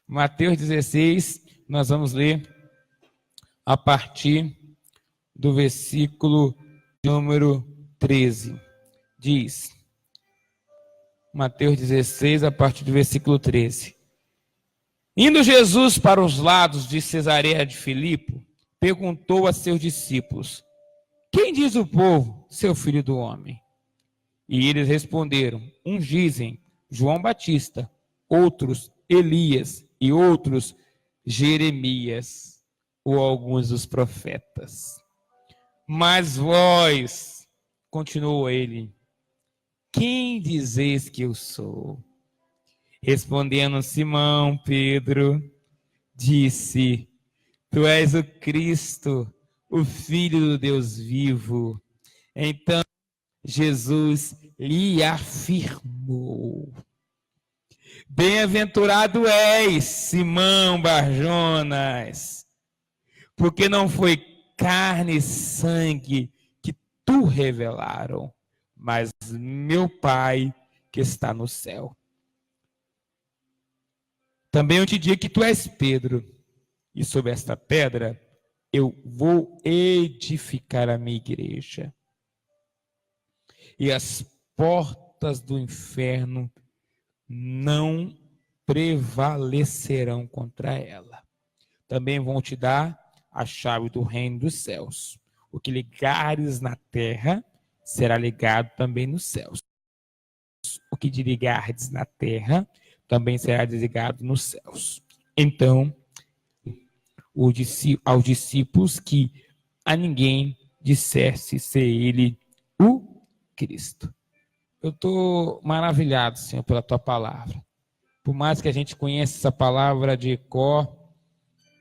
Mateus 16, nós vamos ler a partir do versículo número 13. Diz, Mateus 16, a partir do versículo 13. Indo Jesus para os lados de Cesareia de Filipe, perguntou a seus discípulos: quem diz o povo ser o filho do homem? E eles responderam: uns dizem João Batista, outros Elias e outros Jeremias ou alguns dos profetas. Mas vós, continuou ele, quem dizeis que eu sou? Respondendo Simão Pedro, disse: tu és o Cristo, o Filho do Deus vivo. Então Jesus lhe afirmou: bem-aventurado és, Simão Barjonas, porque não foi carne e sangue que tu revelaram, mas meu Pai que está no céu. Também eu te digo que tu és Pedro, e sobre esta pedra eu vou edificar a minha igreja. E as portas do inferno não prevalecerão contra ela. Também vão te dar a chave do reino dos céus. O que ligares na terra será ligado também nos céus. O que desligares na terra também será desligado nos céus. Então, aos discípulos que a ninguém dissesse ser ele o Cristo. Eu estou maravilhado, Senhor, pela tua palavra. Por mais que a gente conheça essa palavra de cor,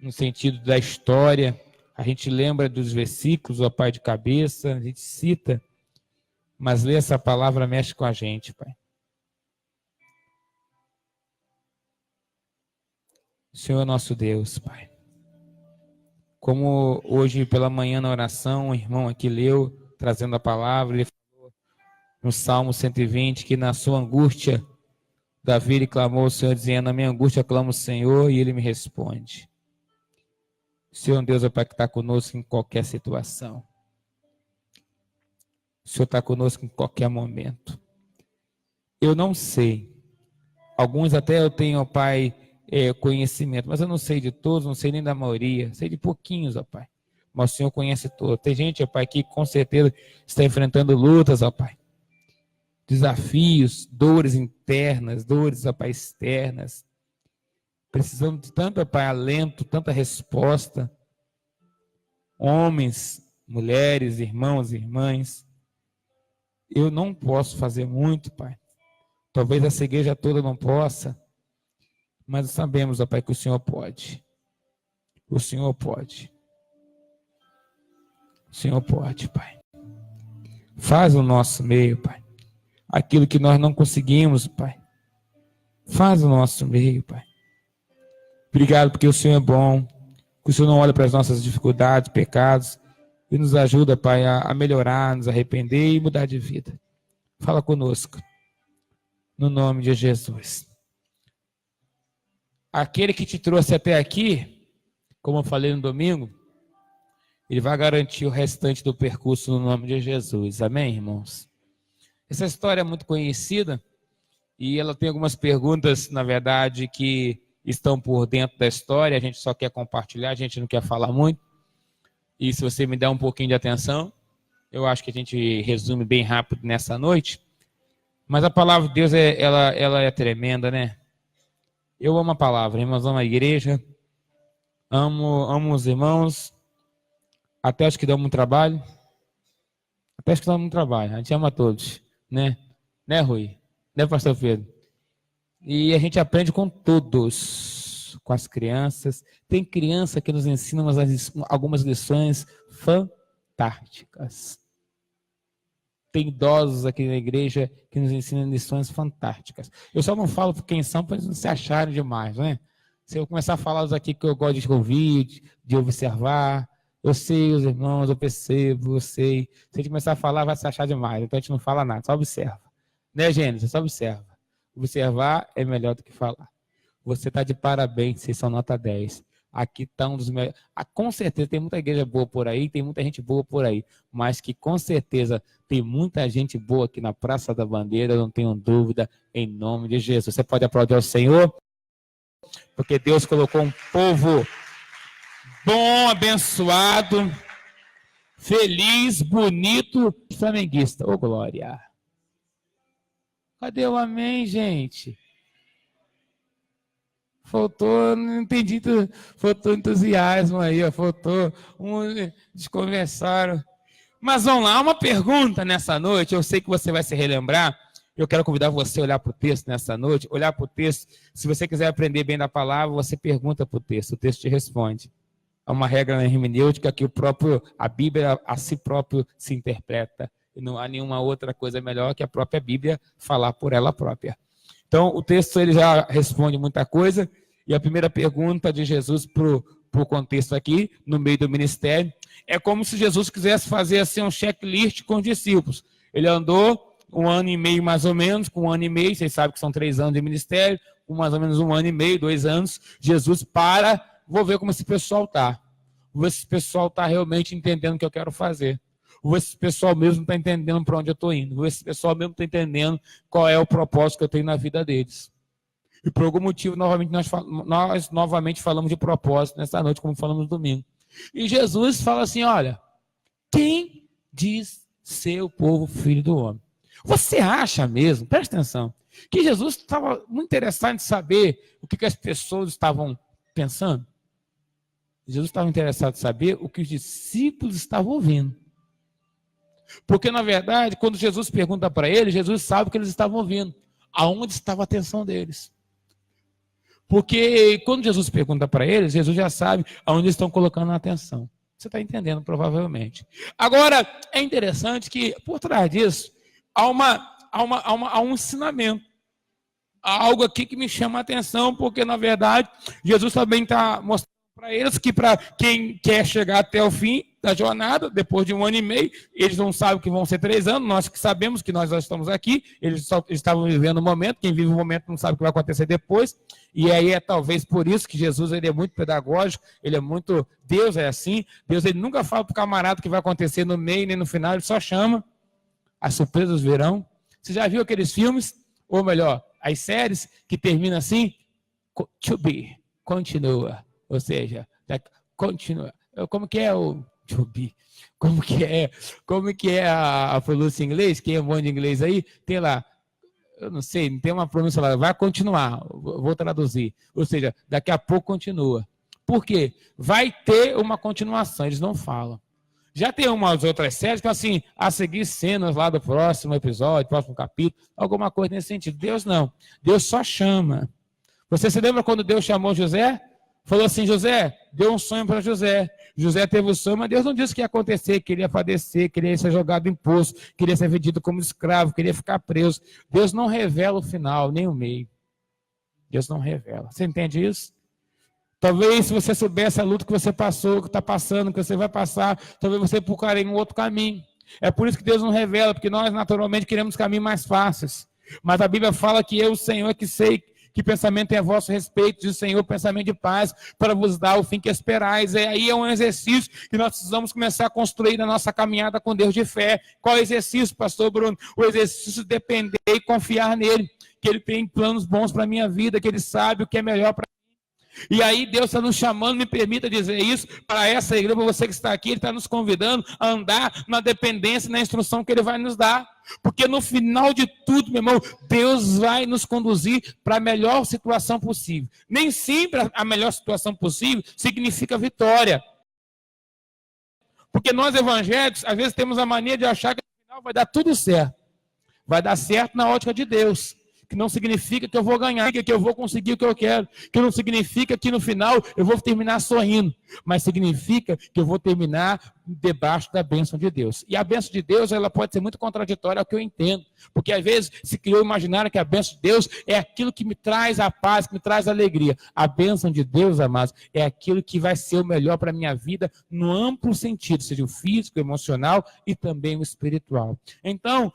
no sentido da história, a gente lembra dos versículos, ó Pai, de cabeça, a gente cita, mas ler essa palavra mexe com a gente, Pai. O Senhor é nosso Deus, Pai. Como hoje pela manhã na oração, o irmão aqui leu, trazendo a palavra, ele falou no Salmo 120, que na sua angústia, Davi ele clamou ao Senhor, dizendo, na minha angústia clamo ao Senhor, e ele me responde. O Senhor é um Deus, ó Pai, que está conosco em qualquer situação. O Senhor está conosco em qualquer momento. Eu não sei, alguns até eu tenho, ó Pai, conhecimento, mas eu não sei de todos, não sei nem da maioria, sei de pouquinhos, ó Pai, mas o Senhor conhece todos. Tem gente, ó Pai, que com certeza está enfrentando lutas, ó Pai, desafios, dores internas, dores, ó Pai, externas, precisando de tanto, ó Pai, alento, tanta resposta, homens, mulheres, irmãos e irmãs. Eu não posso fazer muito, Pai, talvez essa igreja toda não possa, mas sabemos, ó Pai, que o Senhor pode. O Senhor pode. O Senhor pode, Pai. Faz o nosso meio, Pai. Aquilo que nós não conseguimos, Pai. Faz o nosso meio, Pai. Obrigado porque o Senhor é bom. Que o Senhor não olha para as nossas dificuldades, pecados. E nos ajuda, Pai, a melhorar, nos arrepender e mudar de vida. Fala conosco. No nome de Jesus. Aquele que te trouxe até aqui, como eu falei no domingo, ele vai garantir o restante do percurso no nome de Jesus. Amém, irmãos? Essa história é muito conhecida e ela tem algumas perguntas, na verdade, que estão por dentro da história. A gente só quer compartilhar, a gente não quer falar muito. E se você me der um pouquinho de atenção, eu acho que a gente resume bem rápido nessa noite. Mas a palavra de Deus, ela é tremenda, né? Eu amo a palavra, irmãos, amo a igreja, amo os irmãos, até os que dão muito trabalho, a gente ama todos, né? Né, Rui? Né, pastor Pedro? E a gente aprende com todos, com as crianças. Tem criança que nos ensina algumas lições fantásticas. Tem idosos aqui na igreja que nos ensinam lições fantásticas. Eu só não falo por quem são para eles não se acharem demais, né? Se eu começar a falar os aqui que eu gosto de ouvir, de observar, eu sei, os irmãos, eu percebo, eu sei. Se a gente começar a falar, vai se achar demais. Então a gente não fala nada, só observa. Né, Gênesis? Só observa. Observar é melhor do que falar. Você está de parabéns, vocês são nota 10. Aqui está um dos melhores. Com certeza tem muita igreja boa por aí, tem muita gente boa por aí, mas que com certeza tem muita gente boa aqui na Praça da Bandeira, eu não tenho dúvida, em nome de Jesus. Você pode aplaudir ao Senhor, porque Deus colocou um povo bom, abençoado, feliz, bonito, flamenguista. Ô, glória! Cadê o amém, gente? Faltou, não entendi, faltou entusiasmo aí, ó, faltou eles conversaram. Mas vamos lá, uma pergunta nessa noite, eu sei que você vai se relembrar, eu quero convidar você a olhar para o texto nessa noite, olhar para o texto, se você quiser aprender bem da palavra, você pergunta para o texto te responde. É uma regra na hermenêutica que a Bíblia a si próprio se interpreta, e não há nenhuma outra coisa melhor que a própria Bíblia falar por ela própria. Então, o texto ele já responde muita coisa, e a primeira pergunta de Jesus para o contexto aqui, no meio do ministério, é como se Jesus quisesse fazer assim, um checklist com os discípulos. Ele andou 1 ano e meio mais ou menos, com 1 ano e meio, vocês sabem que são 3 anos de ministério, com mais ou menos 1 ano e meio, 2 anos, Jesus vou ver como esse pessoal está. Vou ver se esse pessoal está realmente entendendo o que eu quero fazer. Vou ver se esse pessoal mesmo está entendendo para onde eu estou indo. Vou ver se esse pessoal mesmo está entendendo qual é o propósito que eu tenho na vida deles. E por algum motivo, nós novamente falamos de propósito nessa noite, como falamos no domingo. E Jesus fala assim, olha, quem diz ser o povo filho do homem? Você acha mesmo, presta atenção, que Jesus estava muito interessado em saber o que as pessoas estavam pensando? Jesus estava interessado em saber o que os discípulos estavam ouvindo. Porque, na verdade, quando Jesus pergunta para eles, Jesus sabe o que eles estavam ouvindo. Aonde estava a atenção deles. Porque quando Jesus pergunta para eles, Jesus já sabe aonde eles estão colocando a atenção. Você está entendendo, provavelmente. Agora, é interessante que, por trás disso, há um ensinamento. Há algo aqui que me chama a atenção, porque, na verdade, Jesus também está mostrando para eles que para quem quer chegar até o fim da jornada, depois de 1 ano e meio, eles não sabem que vão ser 3 anos, nós que sabemos que nós já estamos aqui, eles estavam vivendo o momento, quem vive o momento não sabe o que vai acontecer depois, e aí é talvez por isso que Jesus ele é muito pedagógico, ele é muito, Deus é assim, Deus ele nunca fala para o camarada o que vai acontecer no meio nem no final, ele só chama, as surpresas virão. Você já viu aqueles filmes, ou melhor, as séries que terminam assim, to be, continua. Ou seja, continua. Como que é o to be? Como que é a pronúncia em inglês? Quem é bom de inglês aí? Tem lá, eu não sei, não tem uma pronúncia lá, vai continuar, vou traduzir. Ou seja, daqui a pouco continua. Por quê? Vai ter uma continuação, eles não falam. Já tem umas outras séries que assim, a seguir cenas lá do próximo episódio, próximo capítulo, alguma coisa nesse sentido. Deus não. Deus só chama. Você se lembra quando Deus chamou José? Falou assim, José, deu um sonho para José. José teve o sonho, mas Deus não disse que ia acontecer, que ele ia padecer, que ele ia ser jogado em poço, que ele ia ser vendido como escravo, que ele ia ficar preso. Deus não revela o final, nem o meio. Deus não revela. Você entende isso? Talvez se você soubesse a luta que você passou, que está passando, que você vai passar, talvez você procuraria um outro caminho. É por isso que Deus não revela, porque nós naturalmente queremos caminhos mais fáceis. Mas a Bíblia fala que eu, o Senhor, é que sei que pensamento é a vosso respeito, diz o Senhor, pensamento de paz, para vos dar o fim que esperais. E aí é um exercício que nós precisamos começar a construir na nossa caminhada com Deus de fé. Qual é o exercício, pastor Bruno? O exercício de depender e confiar nele, que ele tem planos bons para a minha vida, que ele sabe o que é melhor para mim. E aí Deus está nos chamando, me permita dizer isso, para essa igreja, para você que está aqui, Ele está nos convidando a andar na dependência, na instrução que Ele vai nos dar. Porque no final de tudo, meu irmão, Deus vai nos conduzir para a melhor situação possível. Nem sempre a melhor situação possível significa vitória. Porque nós evangélicos, às vezes temos a mania de achar que no final vai dar tudo certo. Vai dar certo na ótica de Deus. Que não significa que eu vou ganhar, que eu vou conseguir o que eu quero, que não significa que no final eu vou terminar sorrindo, mas significa que eu vou terminar debaixo da bênção de Deus. E a bênção de Deus, ela pode ser muito contraditória ao que eu entendo, porque às vezes se criou imaginar que a bênção de Deus é aquilo que me traz a paz, que me traz a alegria. A bênção de Deus, amados, é aquilo que vai ser o melhor para a minha vida no amplo sentido, seja o físico, o emocional e também o espiritual. Então,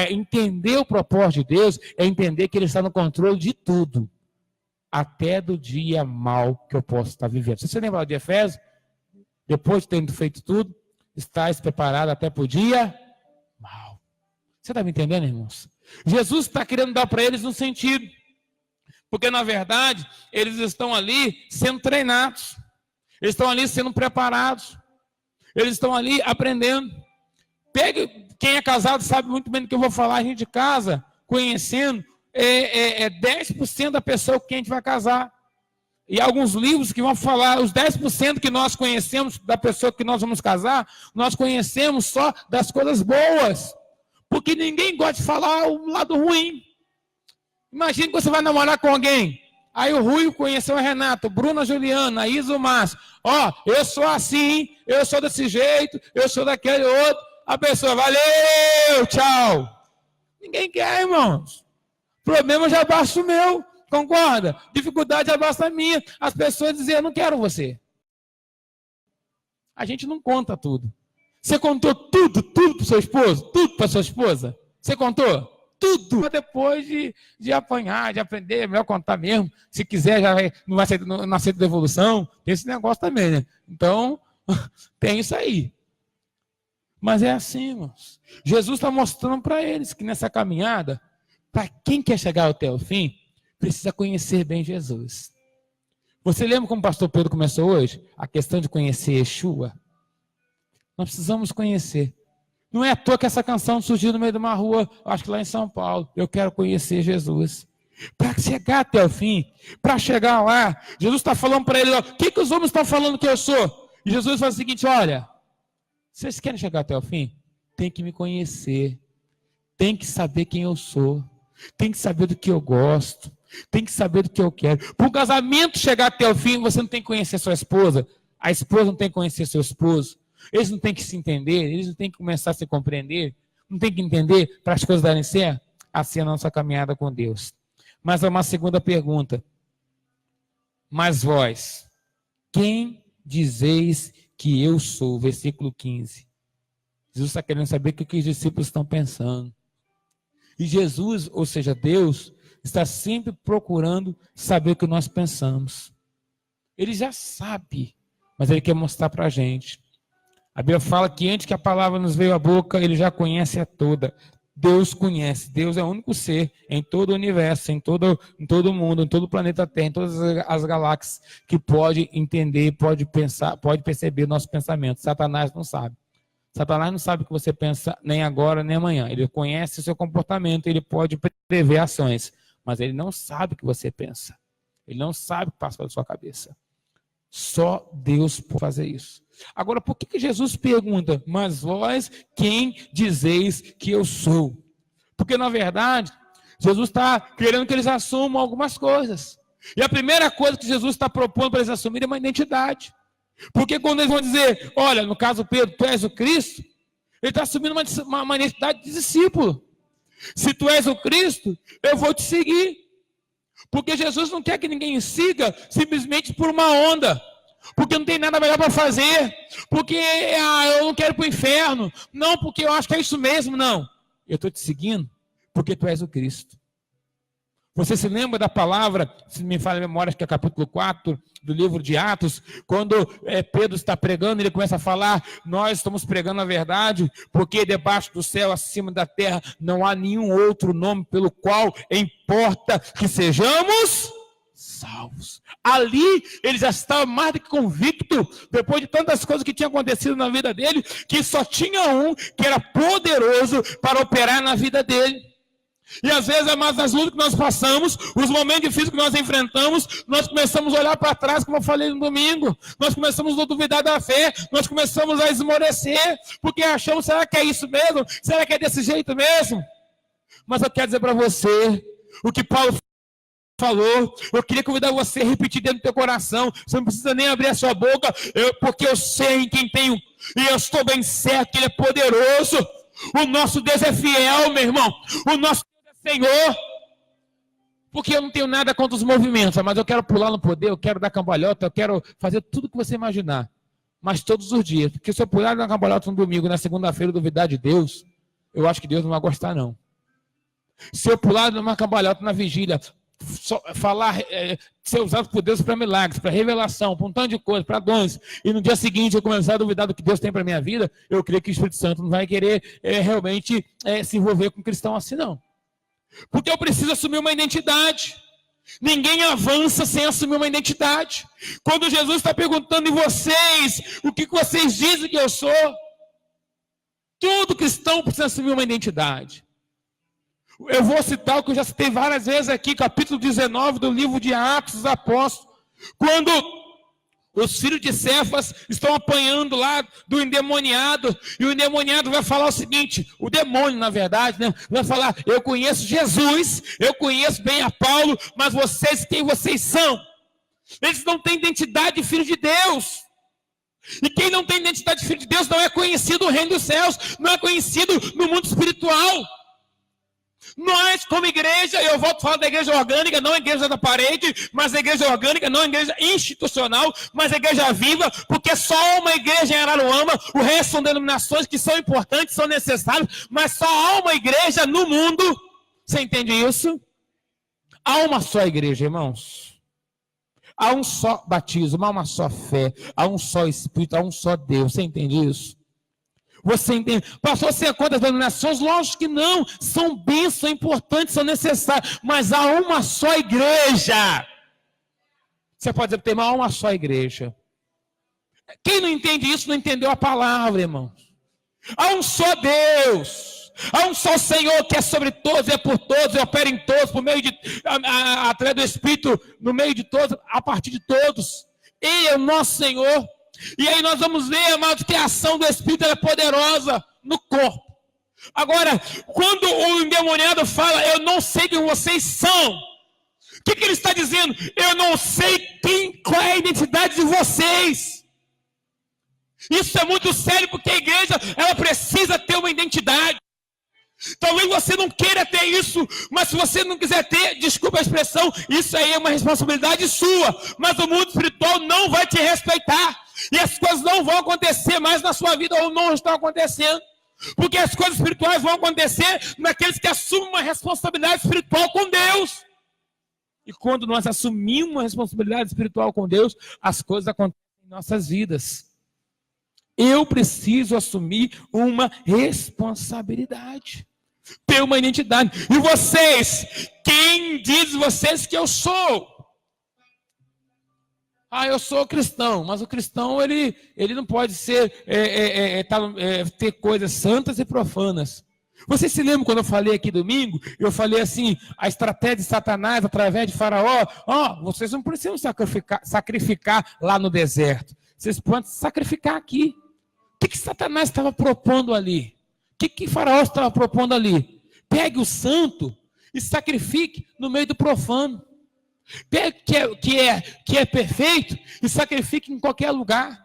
entender o propósito de Deus é entender que Ele está no controle de tudo. até do dia mal que eu posso estar vivendo. Se você lembrar de Efésios, depois de tendo feito tudo, estáis preparado até para o dia mal. Você está me entendendo, irmãos? Jesus está querendo dar para eles um sentido. Porque, na verdade, eles estão ali sendo treinados. Eles estão ali sendo preparados. Eles estão ali aprendendo. Quem é casado sabe muito bem do que eu vou falar. A gente casa conhecendo 10% da pessoa com quem a gente vai casar. E alguns livros que vão falar, os 10% que nós conhecemos da pessoa que nós vamos casar, nós conhecemos só das coisas boas. Porque ninguém gosta de falar o lado ruim. Imagina que você vai namorar com alguém. Aí o Rui conheceu a Renata, o Bruno, a Juliana, a Isa, o Márcio. Ó, eu sou assim, eu sou desse jeito, eu sou daquele outro. A pessoa, valeu, tchau. Ninguém quer, irmãos. Problema já basta o meu, concorda? Dificuldade já basta a minha. As pessoas dizem, eu não quero você. A gente não conta tudo. Você contou tudo para o seu esposo? Tudo para sua esposa? Você contou? Tudo. Mas depois de apanhar, de aprender, é melhor contar mesmo. Se quiser, já vai, não vai ser, não aceita devolução. Tem esse negócio também, né? Então, tem isso aí. Mas é assim, irmãos. Jesus está mostrando para eles que nessa caminhada, para quem quer chegar até o fim, precisa conhecer bem Jesus. Você lembra como o pastor Pedro começou hoje? A questão de conhecer Yeshua. Nós precisamos conhecer. Não é à toa que essa canção surgiu no meio de uma rua, acho que lá em São Paulo. Eu quero conhecer Jesus. Para chegar até o fim, para chegar lá, Jesus está falando para ele, o que os homens estão falando que eu sou? E Jesus fala o seguinte, olha, vocês querem chegar até o fim? Tem que me conhecer. Tem que saber quem eu sou. Tem que saber do que eu gosto. Tem que saber do que eu quero. Para o casamento chegar até o fim, você não tem que conhecer sua esposa. A esposa não tem que conhecer seu esposo. Eles não têm que se entender, eles não têm que começar a se compreender, não têm que entender para as coisas darem certo, assim é a nossa caminhada com Deus. Mas é uma segunda pergunta. Mas vós, quem dizeis que eu sou? Versículo 15. Jesus está querendo saber o que os discípulos estão pensando. E Jesus, ou seja, Deus, está sempre procurando saber o que nós pensamos. Ele já sabe, mas Ele quer mostrar para a gente. A Bíblia fala que antes que a palavra nos veio à boca, Ele já conhece a toda. Deus conhece. Deus é o único ser em todo o universo, em todo o mundo, em todo o planeta Terra, em todas as galáxias, que pode entender, pode pensar, pode perceber nossos pensamentos. Satanás não sabe. Satanás não sabe o que você pensa nem agora, nem amanhã. Ele conhece o seu comportamento, ele pode prever ações, mas ele não sabe o que você pensa. Ele não sabe o que passa pela sua cabeça. Só Deus pode fazer isso. Agora, por que Jesus pergunta, mas vós quem dizeis que eu sou? Porque, na verdade, Jesus está querendo que eles assumam algumas coisas. E a primeira coisa que Jesus está propondo para eles assumirem é uma identidade. Porque quando eles vão dizer, olha, no caso Pedro, tu és o Cristo, ele está assumindo uma identidade de discípulo. Se tu és o Cristo, eu vou te seguir. Porque Jesus não quer que ninguém siga simplesmente por uma onda. Porque não tem nada melhor para fazer. Porque eu não quero ir para o inferno. Não, porque eu acho que é isso mesmo, não. Eu estou te seguindo porque tu és o Cristo. Você se lembra da palavra, se me falha a memória, acho que é capítulo 4 do livro de Atos, quando Pedro está pregando, ele começa a falar, nós estamos pregando a verdade, porque debaixo do céu, acima da terra, não há nenhum outro nome pelo qual importa que sejamos salvos. Ali, ele já estava mais do que convicto, depois de tantas coisas que tinham acontecido na vida dele, que só tinha um que era poderoso para operar na vida dele. E às vezes, amados, nas lutas que nós passamos, os momentos difíceis que nós enfrentamos, nós começamos a olhar para trás, como eu falei no domingo, nós começamos a duvidar da fé, nós começamos a esmorecer, porque achamos, será que é isso mesmo? Será que é desse jeito mesmo? Mas eu quero dizer para você, o que Paulo falou, eu queria convidar você a repetir dentro do teu coração, você não precisa nem abrir a sua boca, porque eu sei em quem tenho, e eu estou bem certo que Ele é poderoso, o nosso Deus é fiel, meu irmão, o nosso Senhor, porque eu não tenho nada contra os movimentos, mas eu quero pular no poder, eu quero dar cambalhota, eu quero fazer tudo que você imaginar, mas todos os dias, porque se eu pular na cambalhota no domingo, na segunda-feira duvidar de Deus, eu acho que Deus não vai gostar não. Se eu pular numa cambalhota na vigília, falar, ser usado por Deus para milagres, para revelação, para um tanto de coisas, para dons, e no dia seguinte eu começar a duvidar do que Deus tem para a minha vida, eu creio que o Espírito Santo não vai querer realmente se envolver com um cristão assim, não. Porque eu preciso assumir uma identidade. Ninguém avança sem assumir uma identidade. Quando Jesus está perguntando em vocês, o que vocês dizem que eu sou? Todo cristão precisa assumir uma identidade. Eu vou citar o que eu já citei várias vezes aqui, capítulo 19 do livro de Atos dos Apóstolos, quando os filhos de Cefas estão apanhando lá do endemoniado, e o endemoniado vai falar o seguinte, o demônio, na verdade, né, vai falar, eu conheço Jesus, eu conheço bem a Paulo, mas vocês, quem vocês são? Eles não têm identidade de filho de Deus. E quem não tem identidade de filho de Deus não é conhecido no reino dos céus, não é conhecido no mundo espiritual. Nós, como igreja, eu volto a falar da igreja orgânica, não a igreja da parede, mas a igreja orgânica, não a igreja institucional, mas a igreja viva, porque só uma igreja em Araruama, o resto são denominações que são importantes, são necessárias, mas só há uma igreja no mundo. Você entende isso? Há uma só igreja, irmãos. Há um só batismo, há uma só fé, há um só Espírito, há um só Deus. Você entende isso? Você entende? Pastor, você é contra as denominações? Lógico que não. São bênçãos, são importantes, são necessárias. Mas há uma só igreja. Você pode dizer, tem uma só igreja. Quem não entende isso não entendeu a palavra, irmãos. Há um só Deus. Há um só Senhor que é sobre todos, é por todos, opera em todos, por meio de, através do Espírito, no meio de todos, a partir de todos. Ele é o nosso Senhor. E aí nós vamos ver, amados, que a ação do Espírito é poderosa no corpo. Agora, quando o endemoniado fala, eu não sei quem vocês são. O que ele está dizendo? Eu não sei qual é a identidade de vocês. Isso é muito sério, porque a igreja, ela precisa ter uma identidade. Talvez você não queira ter isso, mas se você não quiser ter, desculpa a expressão, isso aí é uma responsabilidade sua. Mas o mundo espiritual não vai te respeitar. E as coisas não vão acontecer mais na sua vida, ou não estão acontecendo. Porque as coisas espirituais vão acontecer naqueles que assumem uma responsabilidade espiritual com Deus. E quando nós assumimos uma responsabilidade espiritual com Deus, as coisas acontecem em nossas vidas. Eu preciso assumir uma responsabilidade, ter uma identidade. E vocês, quem diz vocês que eu sou? Eu sou cristão, mas o cristão ele não pode ser ter coisas santas e profanas. Vocês se lembram quando eu falei aqui domingo? Eu falei assim, a estratégia de Satanás através de Faraó, vocês não precisam sacrificar lá no deserto. Vocês podem sacrificar aqui. O que Satanás estava propondo ali? O que Faraó estava propondo ali? Pegue o santo e sacrifique no meio do profano. Pegue que é perfeito e sacrifique em qualquer lugar.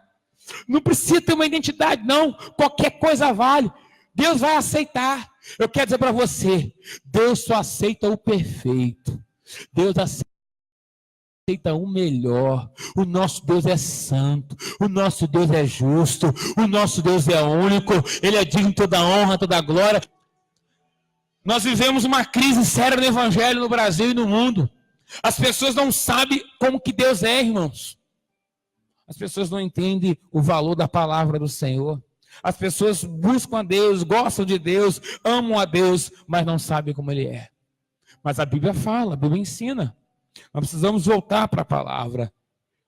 Não precisa ter uma identidade, não. Qualquer coisa vale. Deus vai aceitar. Eu quero dizer para você, Deus só aceita o perfeito. Deus aceita o melhor. O nosso Deus é santo, o nosso Deus é justo, o nosso Deus é único, Ele é digno de toda honra, toda glória. Nós vivemos uma crise séria no Evangelho no Brasil e no mundo. As pessoas não sabem como que Deus é, irmãos. As pessoas não entendem o valor da palavra do Senhor. As pessoas buscam a Deus, gostam de Deus, amam a Deus, mas não sabem como Ele é. Mas a Bíblia fala, a Bíblia ensina. Nós precisamos voltar para a palavra.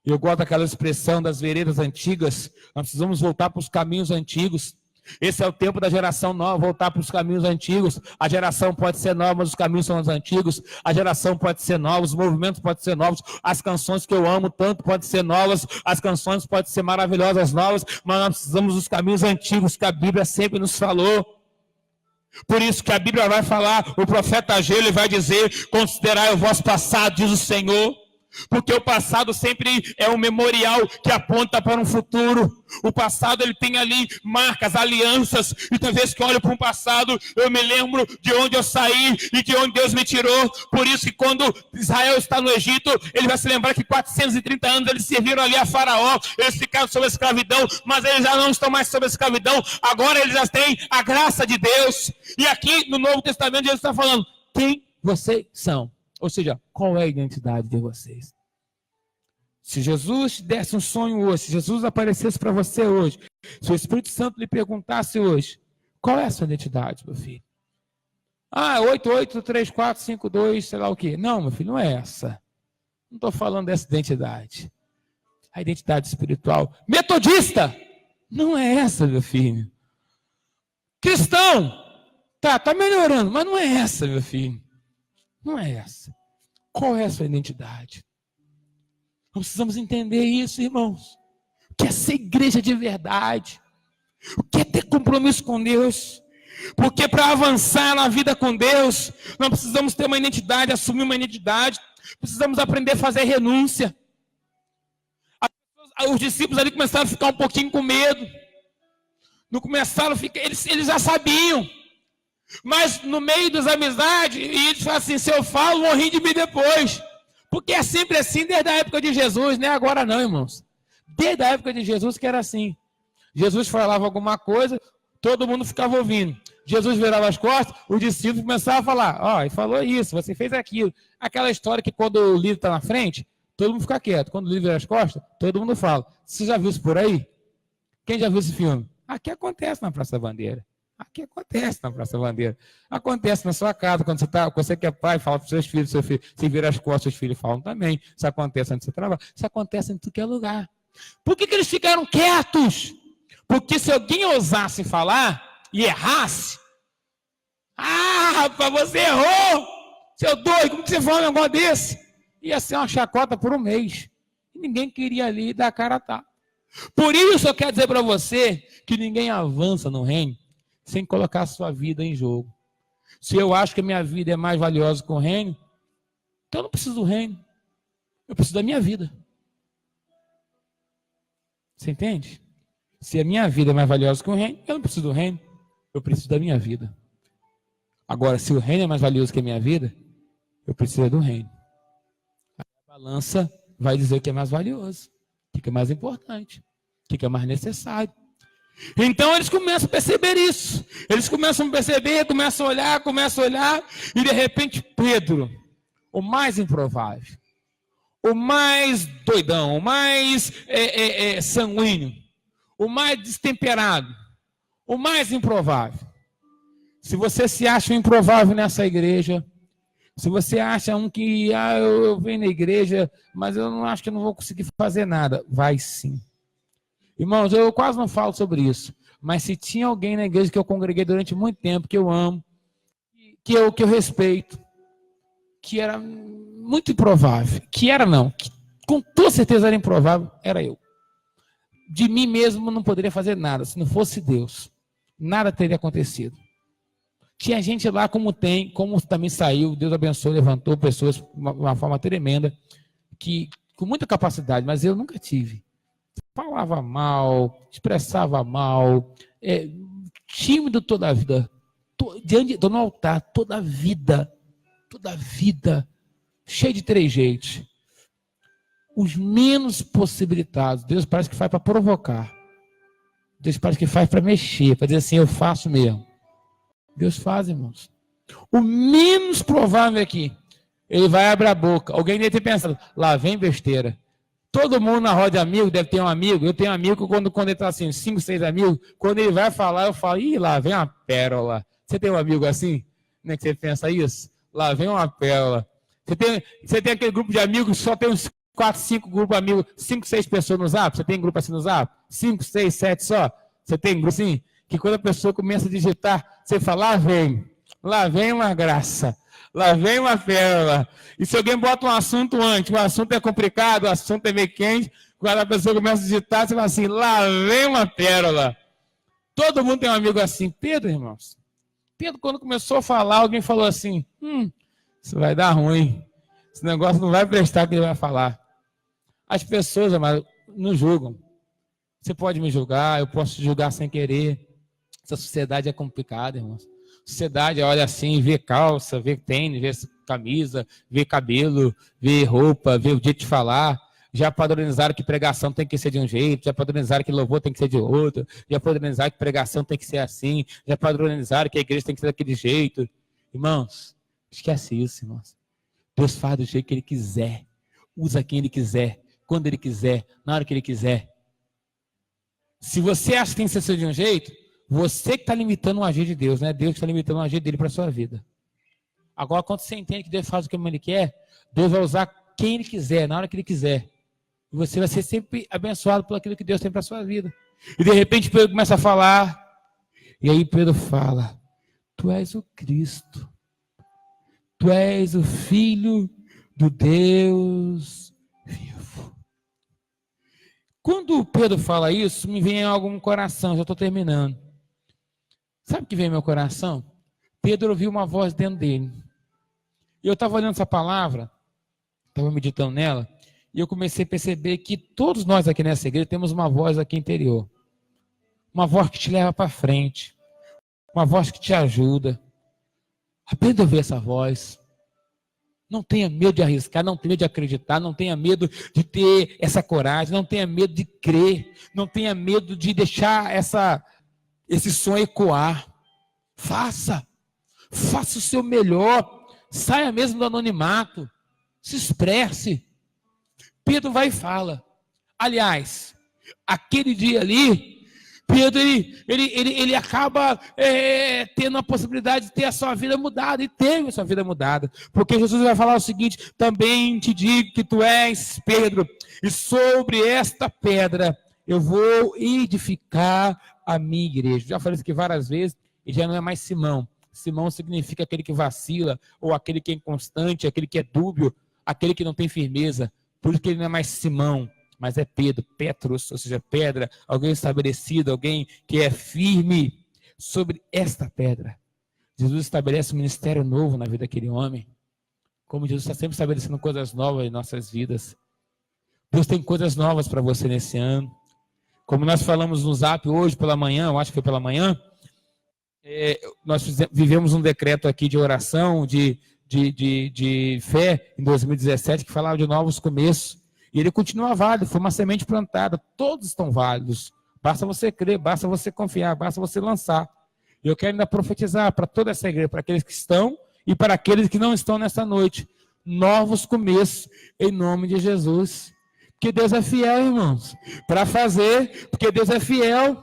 Eu gosto daquela expressão das veredas antigas. Nós precisamos voltar para os caminhos antigos. Esse é o tempo da geração nova, voltar para os caminhos antigos. A geração pode ser nova, mas os caminhos são os antigos. A geração pode ser nova, os movimentos podem ser novos. As canções que eu amo tanto podem ser novas. As canções podem ser maravilhosas, novas. Mas nós precisamos dos caminhos antigos que a Bíblia sempre nos falou. Por isso que a Bíblia vai falar, o profeta Ageu, ele vai dizer, considerai o vosso passado, diz o Senhor. Porque o passado sempre é um memorial que aponta para um futuro. O passado ele tem ali marcas, alianças. E toda vez que eu olho para um passado, eu me lembro de onde eu saí e de onde Deus me tirou. Por isso que quando Israel está no Egito, ele vai se lembrar que 430 anos eles serviram ali a Faraó. Eles ficaram sob a escravidão, mas eles já não estão mais sob a escravidão. Agora eles já têm a graça de Deus. E aqui no Novo Testamento Jesus está falando, quem vocês são? Ou seja, qual é a identidade de vocês? Se Jesus te desse um sonho hoje, se Jesus aparecesse para você hoje, se o Espírito Santo lhe perguntasse hoje, qual é a sua identidade, meu filho? 883452, sei lá o quê. Não, meu filho, não é essa. Não estou falando dessa identidade. A identidade espiritual. Metodista! Não é essa, meu filho. Cristão! Tá melhorando, mas não é essa, meu filho. Não é essa. Qual é a sua identidade? Nós precisamos entender isso, irmãos. O que é ser igreja de verdade? O que é ter compromisso com Deus? Porque para avançar na vida com Deus, nós precisamos ter uma identidade, assumir uma identidade. Precisamos aprender a fazer renúncia. Os discípulos ali começaram a ficar um pouquinho com medo. Não começaram a ficar, eles já sabiam. Mas no meio das amizades, e eles falam assim, se eu falo, vão rir de mim depois. Porque é sempre assim desde a época de Jesus, não é agora não, irmãos. Desde a época de Jesus que era assim. Jesus falava alguma coisa, todo mundo ficava ouvindo. Jesus virava as costas, os discípulos começavam a falar, ele falou isso, você fez aquilo. Aquela história que quando o líder está na frente, todo mundo fica quieto. Quando o líder vira as costas, todo mundo fala. Você já viu isso por aí? Quem já viu esse filme? Aqui acontece na Praça da Bandeira. Aqui acontece na Praça da Bandeira. Acontece na sua casa, quando você que é pai, fala para os seus filhos, seu filho, se vira as costas, seus filhos falam também. Isso acontece onde você trabalha, isso acontece em tudo que é lugar. Por que eles ficaram quietos? Porque se alguém ousasse falar e errasse, rapaz, você errou! Seu doido, como que você fala um negócio desse? Ia ser uma chacota por um mês. E ninguém queria ali dar a cara a tapa. Por isso eu quero dizer para você que ninguém avança no reino sem colocar a sua vida em jogo. Se eu acho que a minha vida é mais valiosa que o reino, então eu não preciso do reino. Eu preciso da minha vida. Você entende? Se a minha vida é mais valiosa que o reino, eu não preciso do reino. Eu preciso da minha vida. Agora, se o reino é mais valioso que a minha vida, eu preciso do reino. A balança vai dizer o que é mais valioso, o que é mais importante, o que é mais necessário. Então eles começam a perceber isso. Eles começam a perceber, começam a olhar, e de repente Pedro, o mais improvável, o mais doidão, o mais sanguíneo, o mais destemperado, o mais improvável. Se você se acha um improvável nessa igreja, se você acha um que eu venho na igreja, mas eu não acho que eu não vou conseguir fazer nada, vai sim. Irmãos, eu quase não falo sobre isso, mas se tinha alguém na igreja que eu congreguei durante muito tempo, que eu amo, que eu respeito, que era muito improvável, que com toda certeza era improvável, era eu. De mim mesmo não poderia fazer nada, se não fosse Deus, nada teria acontecido. Tinha gente lá como também saiu, Deus abençoou, levantou pessoas de uma forma tremenda, que com muita capacidade, mas eu nunca tive. Falava mal, expressava mal, tímido toda a vida, estou no altar, toda a vida, cheio de trejeitos. Os menos possibilitados, Deus parece que faz para provocar, Deus parece que faz para mexer, para dizer assim, eu faço mesmo. Deus faz, irmãos. O menos provável aqui, ele vai abrir a boca. Alguém deve ter pensado, lá vem besteira. Todo mundo na roda de amigos deve ter um amigo. Eu tenho um amigo quando ele está assim, 5, 6 amigos, quando ele vai falar, eu falo, lá vem uma pérola. Você tem um amigo assim? Não é que você pensa isso? Lá vem uma pérola. Você tem aquele grupo de amigos, só tem uns 4, 5 grupos de amigos, 5, 6 pessoas no Zap? Você tem grupo assim no Zap? 5, 6, 7 só? Você tem grupo assim? Que quando a pessoa começa a digitar, você fala, lá vem uma graça. Lá vem uma pérola. E se alguém bota um assunto antes, o assunto é complicado, o assunto é meio quente, quando a pessoa começa a digitar, você fala assim, lá vem uma pérola. Todo mundo tem um amigo assim. Pedro, irmãos. Pedro, quando começou a falar, alguém falou assim, isso vai dar ruim. Esse negócio não vai prestar que ele vai falar. As pessoas, amados, nos julgam. Você pode me julgar, eu posso te julgar sem querer. Essa sociedade é complicada, irmãos. Sociedade olha assim, vê calça, vê tênis, vê camisa, vê cabelo, vê roupa, vê o jeito de falar. Já padronizaram que pregação tem que ser de um jeito, já padronizaram que louvor tem que ser de outro, já padronizaram que pregação tem que ser assim, já padronizaram que a igreja tem que ser daquele jeito. Irmãos, esquece isso, irmãos. Deus faz do jeito que Ele quiser. Usa quem Ele quiser, quando Ele quiser, na hora que Ele quiser. Se você acha que tem que ser de um jeito, você que está limitando o agir de Deus, não é Deus que está limitando o agir dele para a sua vida. Agora, quando você entende que Deus faz o que Ele quer, Deus vai usar quem Ele quiser, na hora que Ele quiser. E você vai ser sempre abençoado por aquilo que Deus tem para a sua vida. E de repente Pedro começa a falar. E aí Pedro fala: Tu és o Cristo. Tu és o Filho do Deus vivo. Quando Pedro fala isso, me vem algo no coração, já estou terminando. Sabe o que vem no meu coração? Pedro ouviu uma voz dentro dele. E eu estava olhando essa palavra, estava meditando nela, e eu comecei a perceber que todos nós aqui nessa igreja temos uma voz aqui interior. Uma voz que te leva para frente. Uma voz que te ajuda. Aprenda a ouvir essa voz. Não tenha medo de arriscar, não tenha medo de acreditar, não tenha medo de ter essa coragem, não tenha medo de crer, não tenha medo de deixar esse sonho ecoar. Faça o seu melhor, saia mesmo do anonimato, se expresse. Pedro vai e fala. Aliás, aquele dia ali, Pedro, ele acaba tendo a possibilidade de ter a sua vida mudada, e teve a sua vida mudada, porque Jesus vai falar o seguinte: também te digo que tu és Pedro, e sobre esta pedra eu vou edificar a minha igreja. Já falei isso aqui várias vezes, e já não é mais Simão. Simão significa aquele que vacila, ou aquele que é inconstante, aquele que é dúbio, aquele que não tem firmeza. Por isso que ele não é mais Simão, mas é Pedro, Petros, ou seja, pedra, alguém estabelecido, alguém que é firme sobre esta pedra. Jesus estabelece um ministério novo na vida daquele homem, como Jesus está sempre estabelecendo coisas novas em nossas vidas. Deus tem coisas novas para você nesse ano. Como nós falamos no Zap hoje pela manhã, eu acho que foi pela manhã, nós vivemos um decreto aqui de oração, de fé, em 2017, que falava de novos começos. E ele continua válido, foi uma semente plantada, todos estão válidos. Basta você crer, basta você confiar, basta você lançar. E eu quero ainda profetizar para toda essa igreja, para aqueles que estão e para aqueles que não estão nessa noite. Novos começos, em nome de Jesus. Porque Deus é fiel, irmãos, para fazer, porque Deus é fiel.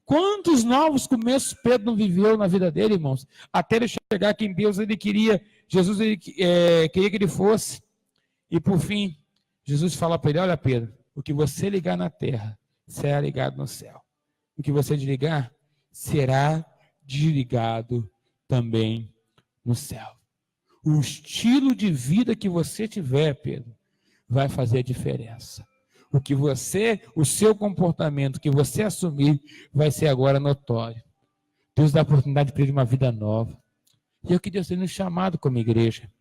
Quantos novos começos Pedro não viveu na vida dele, irmãos? Até ele chegar quem Deus ele queria, Jesus ele, queria que ele fosse. E por fim, Jesus fala para ele: olha, Pedro, o que você ligar na terra será ligado no céu. O que você desligar será desligado também no céu. O estilo de vida que você tiver, Pedro, vai fazer a diferença. O seu comportamento que você assumir vai ser agora notório. Deus dá a oportunidade para ele de uma vida nova. E é o que Deus tem nos chamado como igreja.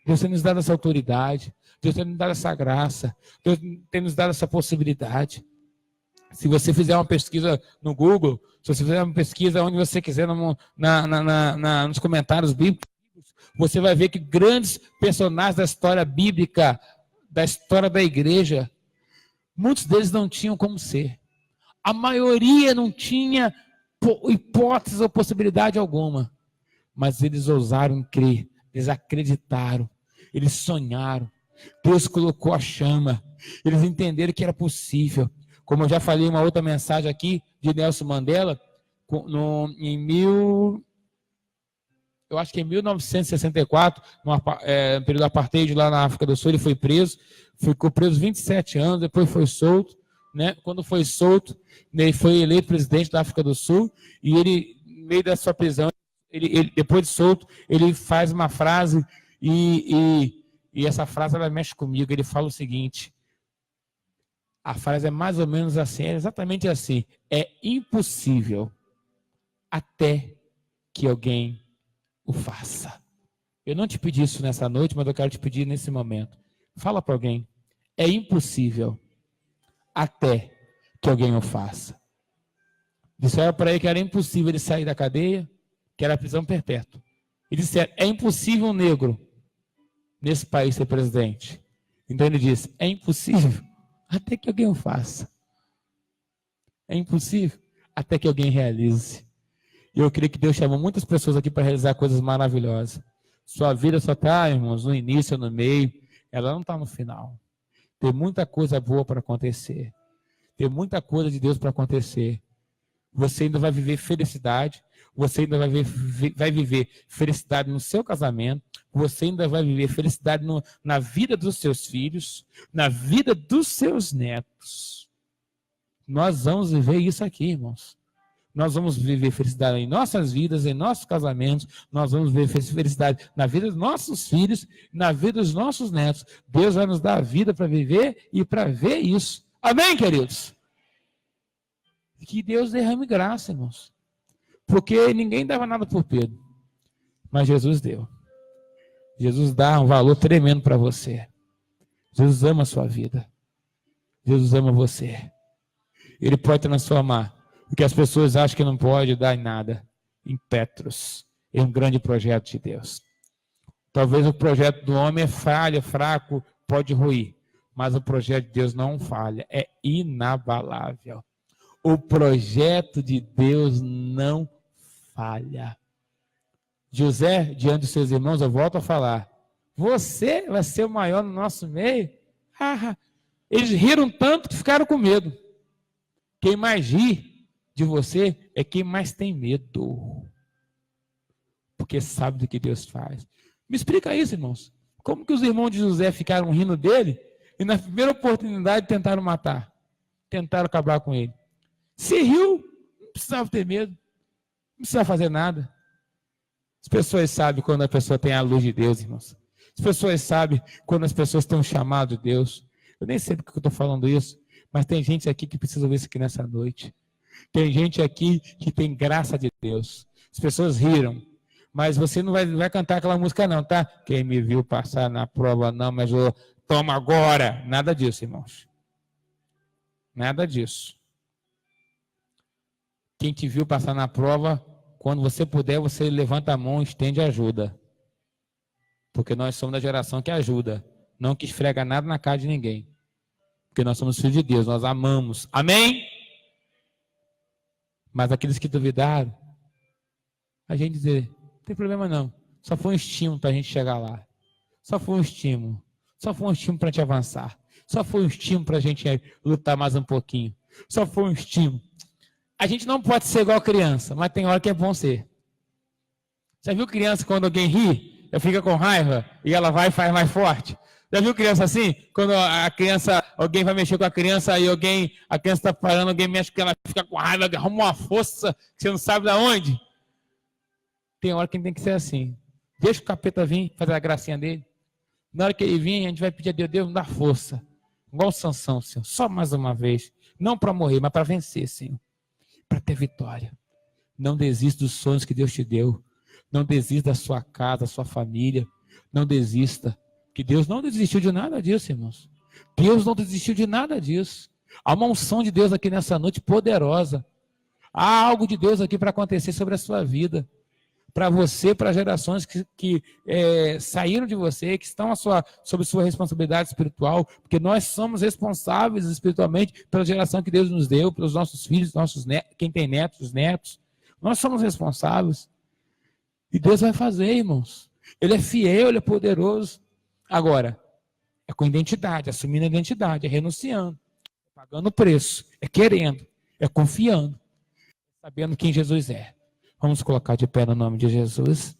Deus tem nos dado essa autoridade, Deus tem nos dado essa graça, Deus tem nos dado essa possibilidade. Se você fizer uma pesquisa no Google, se você fizer uma pesquisa onde você quiser, nos comentários bíblicos, você vai ver que grandes personagens da história bíblica, da história da igreja, muitos deles não tinham como ser. A maioria não tinha hipótese ou possibilidade alguma. Mas eles ousaram crer, eles acreditaram, eles sonharam. Deus colocou a chama, eles entenderam que era possível. Como eu já falei em uma outra mensagem aqui de Nelson Mandela, eu acho que em 1964, no período do apartheid lá na África do Sul, ele foi preso, ficou preso 27 anos, depois foi solto, né? Quando foi solto, ele foi eleito presidente da África do Sul, e ele, no meio da sua prisão, ele depois de solto, ele faz uma frase, e essa frase ela mexe comigo. Ele fala o seguinte, a frase é mais ou menos assim, é exatamente assim: é impossível até que alguém o faça. Eu não te pedi isso nessa noite, mas eu quero te pedir nesse momento. Fala para alguém: é impossível até que alguém o faça. Disseram para ele que era impossível ele sair da cadeia, que era a prisão perpétua. E disseram: é impossível um negro nesse país ser presidente. Então ele disse: é impossível até que alguém o faça. É impossível até que alguém realize. E eu creio que Deus chamou muitas pessoas aqui para realizar coisas maravilhosas. Sua vida só está, irmãos, no início, no meio. Ela não está no final. Tem muita coisa boa para acontecer. Tem muita coisa de Deus para acontecer. Você ainda vai viver felicidade. Você ainda vai viver felicidade no seu casamento. Você ainda vai viver felicidade na vida dos seus filhos. Na vida dos seus netos. Nós vamos viver isso aqui, irmãos. Nós vamos viver felicidade em nossas vidas, em nossos casamentos. Nós vamos viver felicidade na vida dos nossos filhos, na vida dos nossos netos. Deus vai nos dar a vida para viver e para ver isso. Amém, queridos? Que Deus derrame graça, irmãos. Porque ninguém dava nada por Pedro. Mas Jesus deu. Jesus dá um valor tremendo para você. Jesus ama a sua vida. Jesus ama você. Ele pode transformar o que as pessoas acham que não pode dar em nada, em Petros, em um grande projeto de Deus. Talvez o projeto do homem é falha, fraco, pode ruir, mas o projeto de Deus não falha, é inabalável. O projeto de Deus não falha. José, diante dos seus irmãos, eu volto a falar, você vai ser o maior no nosso meio? Eles riram tanto que ficaram com medo. Quem mais ri de você é quem mais tem medo. Porque sabe do que Deus faz. Me explica isso, irmãos. Como que os irmãos de José ficaram rindo dele e na primeira oportunidade tentaram matar? Tentaram acabar com ele. Se riu, não precisava ter medo. Não precisava fazer nada. As pessoas sabem quando a pessoa tem a luz de Deus, irmãos. As pessoas sabem quando as pessoas têm um chamado de Deus. Eu nem sei porque eu estou falando isso, mas tem gente aqui que precisa ver isso aqui nessa noite. Tem gente aqui que tem graça de Deus. As pessoas riram, mas você não vai cantar aquela música não, tá? Quem me viu passar na prova não, mas eu toma agora. Nada disso, irmãos. Nada disso. Quem te viu passar na prova, quando você puder, você levanta a mão e estende ajuda. Porque nós somos da geração que ajuda, não que esfrega nada na cara de ninguém. Porque nós somos filhos de Deus, nós amamos. Amém? Mas aqueles que duvidaram, a gente dizer, não tem problema não. Só foi um estímulo para a gente chegar lá. Só foi um estímulo. Só foi um estímulo para a gente avançar. Só foi um estímulo para a gente lutar mais um pouquinho. Só foi um estímulo. A gente não pode ser igual criança, mas tem hora que é bom ser. Já viu criança quando alguém ri, ela fica com raiva e ela vai e faz mais forte? Já viu criança assim? Quando a criança, alguém vai mexer com a criança e a criança está parando, alguém mexe com ela, fica com raiva, arruma uma força que você não sabe de onde. Tem hora que tem que ser assim. Deixa o capeta vir, fazer a gracinha dele. Na hora que ele vir, a gente vai pedir a Deus, Deus, me dá força. Igual o Sansão, Senhor. Só mais uma vez. Não para morrer, mas para vencer, Senhor. Para ter vitória. Não desista dos sonhos que Deus te deu. Não desista da sua casa, da sua família. Não desista. Que Deus não desistiu de nada disso, irmãos. Deus não desistiu de nada disso. Há uma unção de Deus aqui nessa noite poderosa. Há algo de Deus aqui para acontecer sobre a sua vida. Para você, para gerações que saíram de você, que estão sob sua responsabilidade espiritual, porque nós somos responsáveis espiritualmente pela geração que Deus nos deu, pelos nossos filhos, nossos netos, quem tem netos, os netos. Nós somos responsáveis. E Deus vai fazer, irmãos. Ele é fiel, ele é poderoso. Agora, é com identidade, assumindo a identidade, é renunciando, é pagando o preço, é querendo, é confiando, sabendo quem Jesus é. Vamos colocar de pé no nome de Jesus.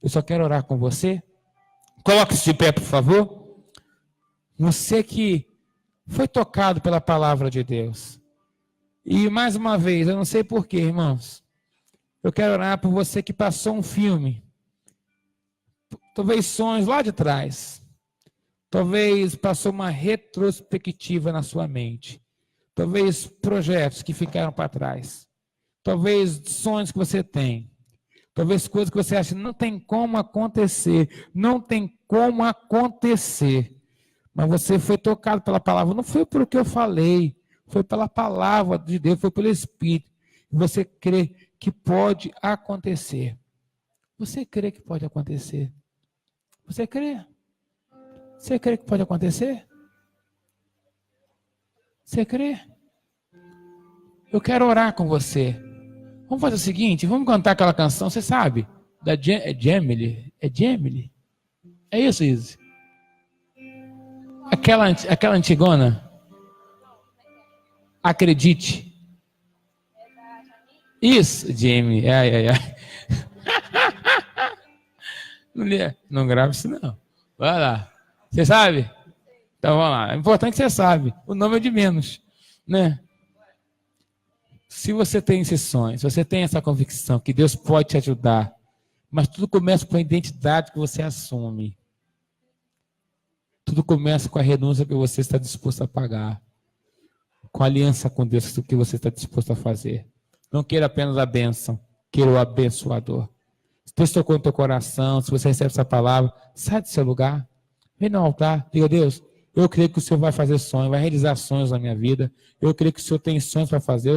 Eu só quero orar com você. Coloque-se de pé, por favor. Você que foi tocado pela palavra de Deus. E mais uma vez, eu não sei porquê, irmãos. Eu quero orar por você que passou um filme. Talvez sonhos lá de trás. Talvez passou uma retrospectiva na sua mente. Talvez projetos que ficaram para trás. Talvez sonhos que você tem. Talvez coisas que você acha não tem como acontecer. Não tem como acontecer. Mas você foi tocado pela palavra. Não foi por o que eu falei. Foi pela palavra de Deus. Foi pelo Espírito. E você crê que pode acontecer. Você crê que pode acontecer? Você crê? Você crê que pode acontecer? Você crê? Eu quero orar com você. Vamos fazer o seguinte, vamos cantar aquela canção, você sabe? Gemily? É Gemily? É isso, Izzy? Aquela antigona? Acredite. Isso, Jamie. Ai. Não grava isso, não. Vai lá. Você sabe? Então vamos lá. É importante que você sabe. O nome é de menos, né? Se você tem esse sonho, se você tem essa convicção que Deus pode te ajudar, mas tudo começa com a identidade que você assume. Tudo começa com a renúncia que você está disposto a pagar. Com a aliança com Deus que você está disposto a fazer. Não queira apenas a bênção, queira o abençoador. Se Deus tocou no teu coração, se você recebe essa palavra, sai do seu lugar, vem no altar, diga: Deus, eu creio que o Senhor vai fazer sonhos, vai realizar sonhos na minha vida. Eu creio que o Senhor tem sonhos para fazer.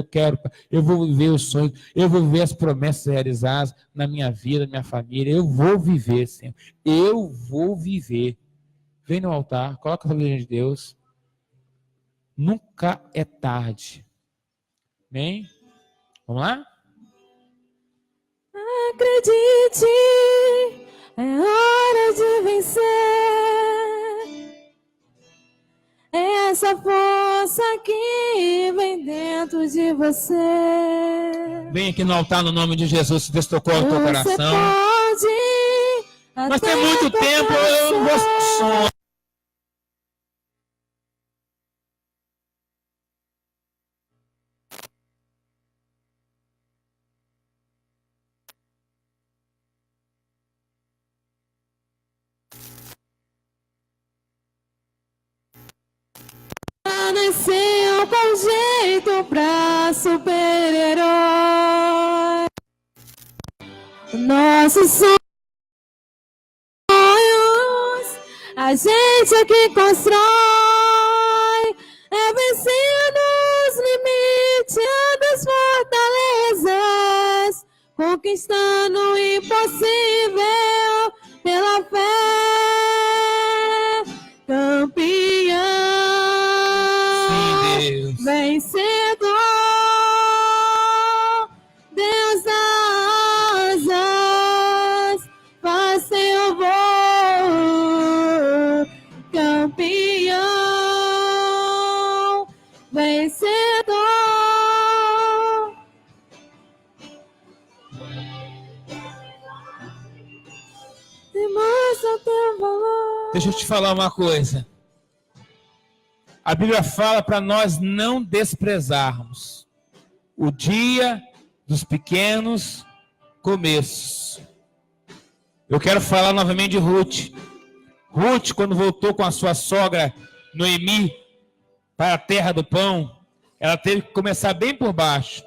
Eu vou viver os sonhos, eu vou viver as promessas realizadas na minha vida, na minha família. Eu vou viver, Senhor. Eu vou viver. Vem no altar, coloca a família diante de Deus. Nunca é tarde. Amém? Vamos lá? Acredite, é hora de vencer. É essa força que vem dentro de você. Vem aqui no altar no nome de Jesus, se Deus tocou no teu coração. Mas tem muito tempo, eu não vou sonhar. Nasceu com jeito pra super-herói. Nossos sonhos a gente aqui constrói. É vencendo os limites das fortalezas, conquistando o impossível pela fé. Campeão, vencedor, Deus das asas, faz seu voo. Campeão, vencedor. Demonstra teu valor. Deixa eu te falar uma coisa. A Bíblia fala para nós não desprezarmos o dia dos pequenos começos. Eu quero falar novamente de Ruth. Ruth, quando voltou com a sua sogra Noemi para a terra do pão, ela teve que começar bem por baixo.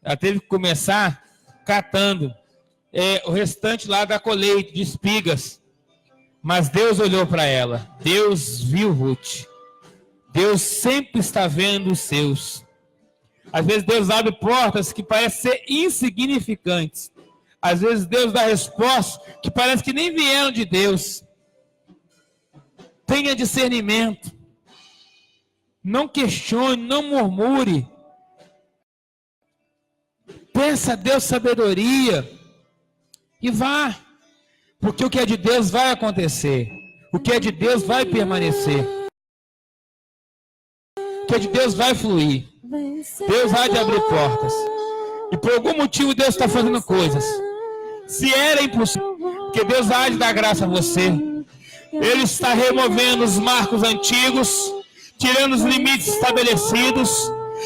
Ela teve que começar catando o restante lá da colheita de espigas. Mas Deus olhou para ela. Deus viu Ruth. Deus sempre está vendo os seus. Às vezes Deus abre portas que parecem ser insignificantes. Às vezes Deus dá respostas que parece que nem vieram de Deus. Tenha discernimento. Não questione, não murmure. Peça a Deus sabedoria. E vá. Porque o que é de Deus vai acontecer. O que é de Deus vai permanecer. O que é de Deus vai fluir. Deus vai te abrir portas. E por algum motivo Deus está fazendo coisas. Se era impossível, porque Deus há de dar graça a você. Ele está removendo os marcos antigos, tirando os limites estabelecidos.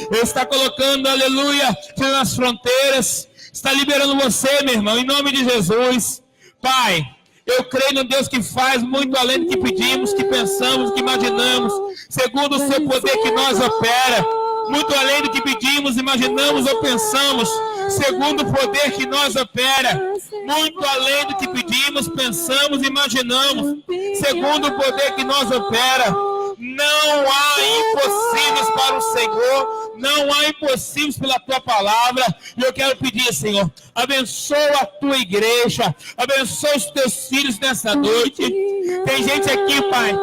Ele está colocando, aleluia, tirando as fronteiras. Está liberando você, meu irmão, em nome de Jesus. Pai, eu creio no Deus que faz muito além do que pedimos, que pensamos, que imaginamos, segundo o seu poder que nós opera. Muito além do que pedimos, imaginamos ou pensamos, segundo o poder que nós opera. Muito além do que pedimos, pensamos, imaginamos, segundo o poder que nós opera. Não há impossíveis para o Senhor, não há impossíveis pela tua palavra. E eu quero pedir, Senhor, abençoa a tua igreja, abençoa os teus filhos nessa noite. Tem gente aqui, Pai,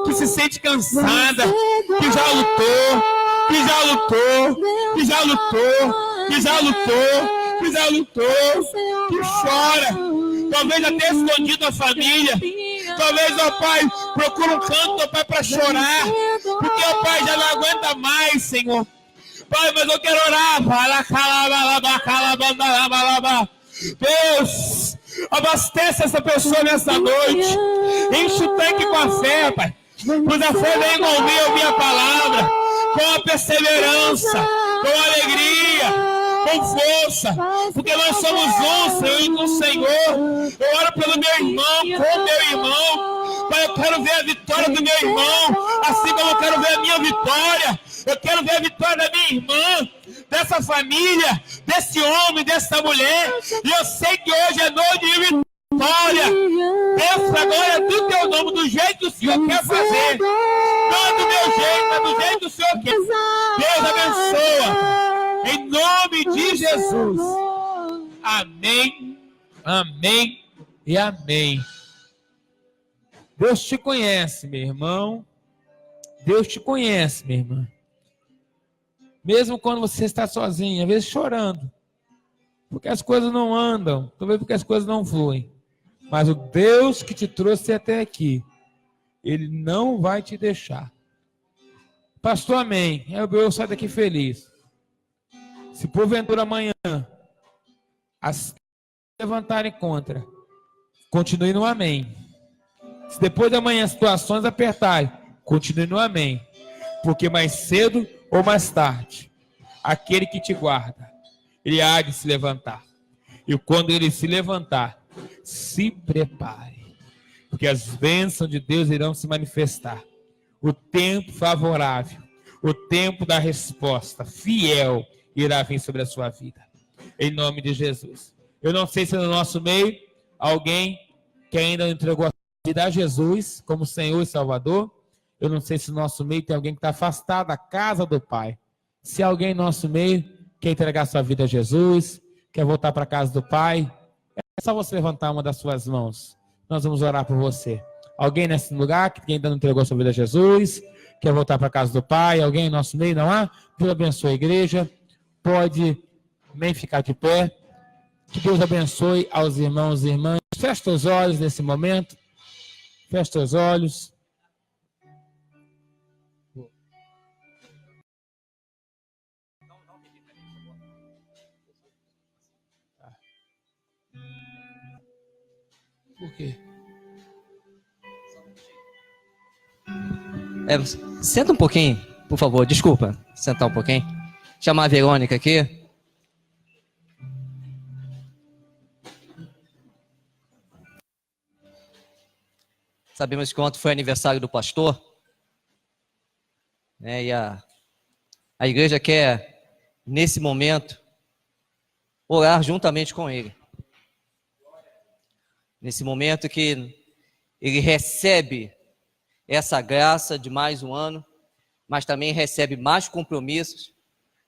que se sente cansada, que já lutou, que já lutou, que já chora, talvez até escondido a família. Talvez, ó Pai, procura um canto, ó Pai, para chorar, porque, ó Pai, já não aguenta mais, Senhor. Pai, mas eu quero orar. Deus, abastece essa pessoa nessa noite. Enche o tanque com a fé, Pai. Pois a fé vem envolver a minha palavra, com a perseverança, com a alegria, com força, porque nós somos um, Senhor, e com o Senhor. Eu oro pelo meu irmão, com o meu irmão. Pai, eu quero ver a vitória do meu irmão, assim como eu quero ver a minha vitória. Eu quero ver a vitória da minha irmã, dessa família, desse homem, dessa mulher. E eu sei que hoje é noite de vitória. Peço agora do teu nome, do jeito que o Senhor quer fazer. Não do meu jeito, mas do jeito que o Senhor quer. Deus abençoa. Em nome de Jesus. Amém, amém e amém. Deus te conhece, meu irmão. Deus te conhece, minha irmã. Mesmo quando você está sozinho, às vezes chorando, porque as coisas não andam, talvez porque as coisas não fluem. Mas o Deus que te trouxe até aqui, Ele não vai te deixar. Pastor, amém. Eu saio daqui feliz. Se porventura amanhã as levantarem contra, continue no amém. Se depois da manhã as situações apertarem, continue no amém. Porque mais cedo ou mais tarde, aquele que te guarda, ele há de se levantar. E quando ele se levantar, se prepare, porque as bênçãos de Deus irão se manifestar. O tempo favorável, o tempo da resposta fiel irá vir sobre a sua vida. Em nome de Jesus. Eu não sei se no nosso meio alguém que ainda não entregou a vida a Jesus como Senhor e Salvador. Eu não sei se no nosso meio tem alguém que está afastado da casa do Pai. Se alguém no nosso meio quer entregar sua vida a Jesus, quer voltar para a casa do Pai, é só você levantar uma das suas mãos. Nós vamos orar por você. Alguém nesse lugar que ainda não entregou sua vida a Jesus, quer voltar para a casa do Pai? Alguém no nosso meio? Não há? Deus abençoe a igreja. Pode nem ficar de pé. Que Deus abençoe aos irmãos e irmãs. Feche os olhos nesse momento. Feche os olhos. Por quê? Senta um pouquinho, por favor. Desculpa, sentar um pouquinho. Chamar a Verônica aqui. Sabemos que ontem foi aniversário do pastor. E a igreja quer, nesse momento, orar juntamente com ele. Nesse momento que ele recebe essa graça de mais um ano, mas também recebe mais compromissos,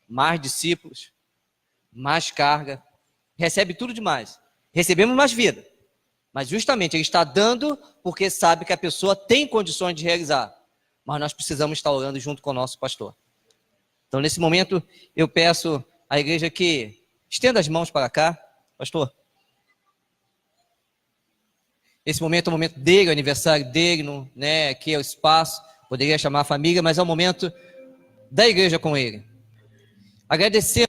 mais discípulos, mais carga, recebe tudo demais. Recebemos mais vida, mas justamente ele está dando porque sabe que a pessoa tem condições de realizar, mas nós precisamos estar orando junto com o nosso pastor. Então, nesse momento, eu peço à igreja que estenda as mãos para cá, pastor. Esse momento é o momento dele, o aniversário dele, aqui é o espaço, poderia chamar a família, mas é o momento da igreja com ele. Agradecer o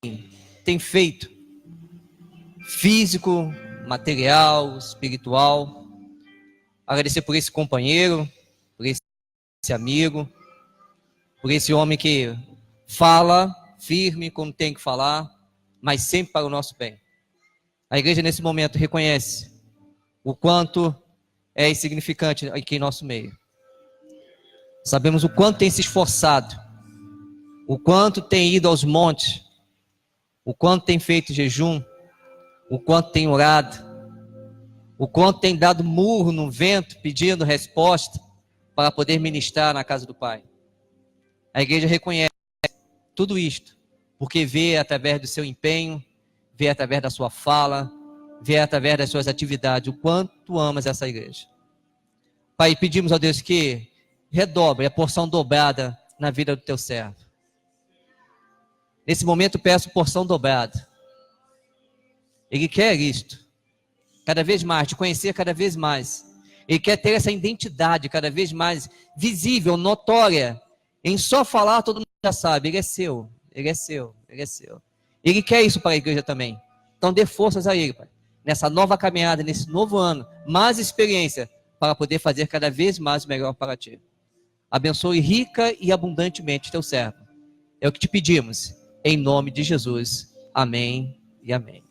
que tem feito, físico, material, espiritual. Agradecer por esse companheiro, por esse amigo, por esse homem que fala firme como tem que falar, mas sempre para o nosso bem. A igreja nesse momento reconhece o quanto é insignificante aqui em nosso meio. Sabemos o quanto tem se esforçado, o quanto tem ido aos montes, o quanto tem feito jejum, o quanto tem orado, o quanto tem dado murro no vento pedindo resposta para poder ministrar na casa do Pai. A igreja reconhece tudo isto, porque vê através do seu empenho, vê através da sua fala, vê através das suas atividades, o quanto amas essa igreja. Pai, pedimos a Deus que redobre a porção dobrada na vida do teu servo. Nesse momento peço porção dobrada. Ele quer isto. cada vez mais, te conhecer cada vez mais. Ele quer ter essa identidade cada vez mais visível, notória. Em só falar, todo mundo já sabe, ele é seu, ele é seu, ele é seu. Ele quer isso para a igreja também. Então dê forças a ele, Pai, nessa nova caminhada, nesse novo ano, mais experiência, para poder fazer cada vez mais o melhor para ti. Abençoe rica e abundantemente teu servo. É o que te pedimos, em nome de Jesus. Amém e amém.